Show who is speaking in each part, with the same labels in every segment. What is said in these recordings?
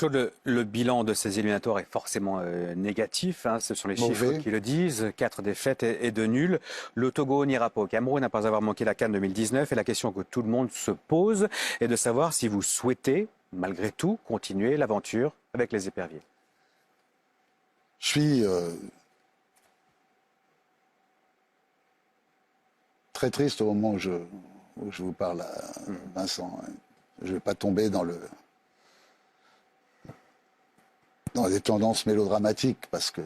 Speaker 1: Claude, le bilan de ces éliminatoires est forcément négatif. Ce sont les chiffres qui le disent. 4 défaites et 2 nuls. Le Togo n'ira pas au Cameroun après avoir manqué la CAN 2019. Et la question que tout le monde se pose est de savoir si vous souhaitez, malgré tout, continuer l'aventure avec les éperviers.
Speaker 2: Je suis très triste au moment où je vous parle à Vincent. Je ne vais pas tomber dans des tendances mélodramatiques parce que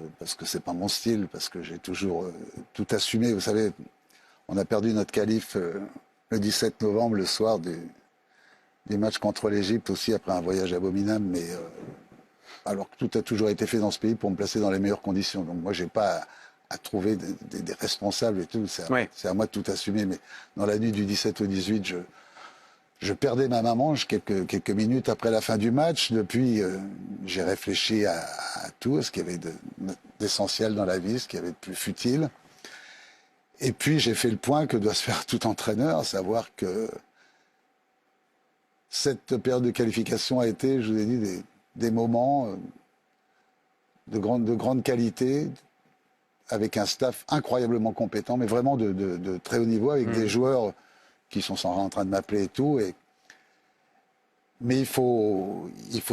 Speaker 2: c'est pas mon style, parce que j'ai toujours tout assumé. Vous savez, on a perdu notre qualif le 17 novembre, le soir du match contre l'Égypte, aussi après un voyage abominable, mais alors que tout a toujours été fait dans ce pays pour me placer dans les meilleures conditions. Donc moi, j'ai pas à trouver des responsables et tout. C'est à moi de tout assumer. Mais dans la nuit du 17 au 18, je perdais ma maman quelques minutes après la fin du match. Depuis, j'ai réfléchi à tout, à ce qu'il y avait d'essentiel dans la vie, ce qu'il y avait de plus futile. Et puis, j'ai fait le point que doit se faire tout entraîneur, à savoir que cette période de qualification a été, je vous ai dit, des moments de grande qualité, avec un staff incroyablement compétent, mais vraiment de très haut niveau, avec des joueurs qui sont en train de m'appeler et tout. Mais il faut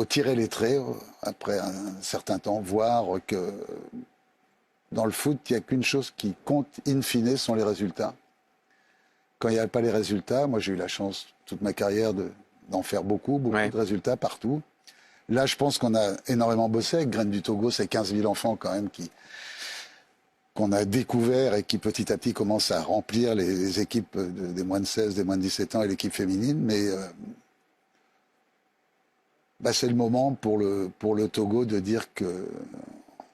Speaker 2: tirer les traits après un certain temps, voir que dans le foot, il n'y a qu'une chose qui compte in fine, sont les résultats. Quand il n'y a pas les résultats, moi j'ai eu la chance toute ma carrière d'en faire beaucoup de résultats partout. Là, je pense qu'on a énormément bossé avec Graines du Togo, c'est 15 000 enfants quand même qu'on a découvert et qui petit à petit commencent à remplir les équipes des moins de 16, des moins de 17 ans et l'équipe féminine. Mais c'est le moment pour le Togo de dire que,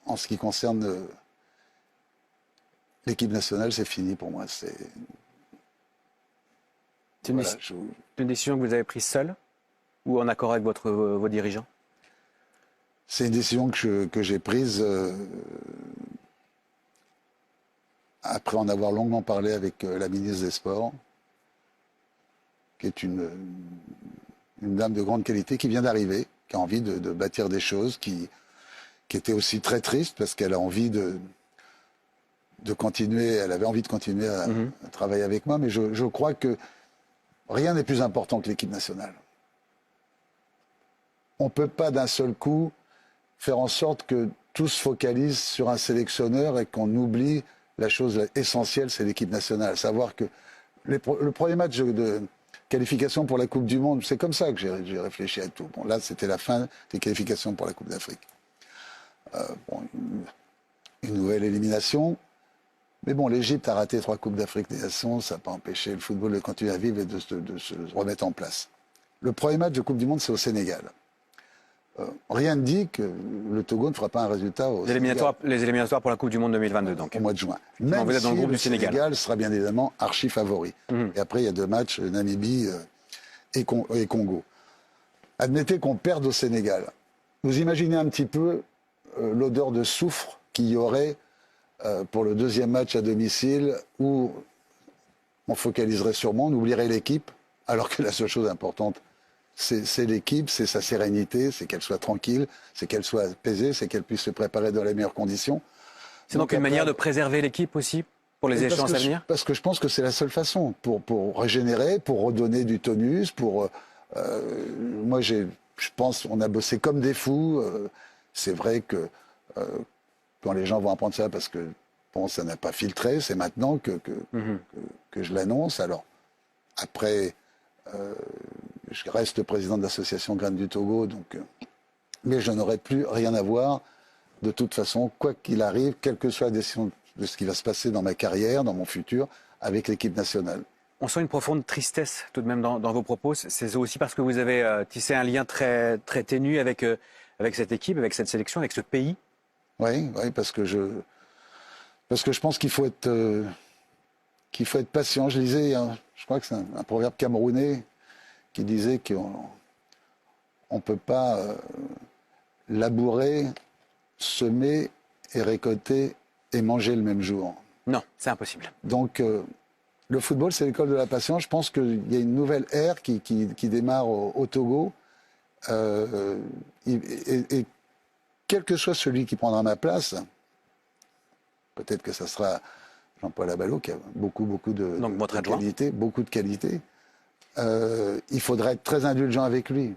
Speaker 2: en ce qui concerne l'équipe nationale, c'est fini pour moi. C'est
Speaker 1: une décision que vous avez prise seule ou en accord avec vos dirigeants?
Speaker 2: C'est une décision que j'ai prise après en avoir longuement parlé avec la ministre des Sports, qui est une dame de grande qualité, qui vient d'arriver, qui a envie de bâtir des choses, qui était aussi très triste parce qu'elle a envie de continuer, elle avait envie de continuer à travailler avec moi, mais je crois que rien n'est plus important que l'équipe nationale. On ne peut pas d'un seul coup faire en sorte que tout se focalise sur un sélectionneur et qu'on oublie la chose essentielle, c'est l'équipe nationale. Savoir que le premier match de qualification pour la Coupe du Monde, c'est comme ça que j'ai réfléchi à tout. Bon, là, c'était la fin des qualifications pour la Coupe d'Afrique. Une nouvelle élimination. Mais bon, l'Égypte a raté 3 Coupes d'Afrique des Nations, ça n'a pas empêché le football de continuer à vivre et de se remettre en place. Le premier match de Coupe du Monde, c'est au Sénégal. Rien ne dit que le Togo ne fera pas un résultat
Speaker 1: les éliminatoires pour la Coupe du Monde 2022, donc.
Speaker 2: Au mois de juin. Même
Speaker 1: vous êtes dans le groupe du
Speaker 2: Sénégal sera bien évidemment archi favori. Et après, il y a 2 matchs, Namibie et Congo. Admettez qu'on perde au Sénégal. Vous imaginez un petit peu l'odeur de soufre qu'il y aurait pour le deuxième match à domicile, où on focaliserait sur moi, on oublierait l'équipe, alors que la seule chose importante, c'est l'équipe, c'est sa sérénité, c'est qu'elle soit tranquille, c'est qu'elle soit apaisée, c'est qu'elle puisse se préparer dans les meilleures conditions.
Speaker 1: C'est donc une manière de préserver l'équipe aussi pour les échéances à venir?
Speaker 2: Parce que je pense que c'est la seule façon pour régénérer, pour redonner du tonus, moi, je pense on a bossé comme des fous. C'est vrai que quand les gens vont apprendre ça, parce que bon, ça n'a pas filtré, c'est maintenant que je l'annonce. Alors, après, je reste président de l'association Graines du Togo, mais je n'aurai plus rien à voir, de toute façon, quoi qu'il arrive, quelle que soit la décision de ce qui va se passer dans ma carrière, dans mon futur, avec l'équipe nationale.
Speaker 1: On sent une profonde tristesse tout de même dans vos propos. C'est aussi parce que vous avez tissé un lien très, très ténu avec cette équipe, avec cette sélection, avec ce pays.
Speaker 2: Oui, parce que je pense qu'il faut être patient. Je lisais, je crois que c'est un proverbe camerounais qui disait qu'on ne peut pas labourer, semer et récolter et manger le même jour.
Speaker 1: Non, c'est impossible.
Speaker 2: Donc, le football, c'est l'école de la patience. Je pense qu'il y a une nouvelle ère qui démarre au Togo. Et quel que soit celui qui prendra ma place, peut-être que ça sera Jean-Paul Abalo, qui a beaucoup de qualités, il faudra être très indulgent avec lui.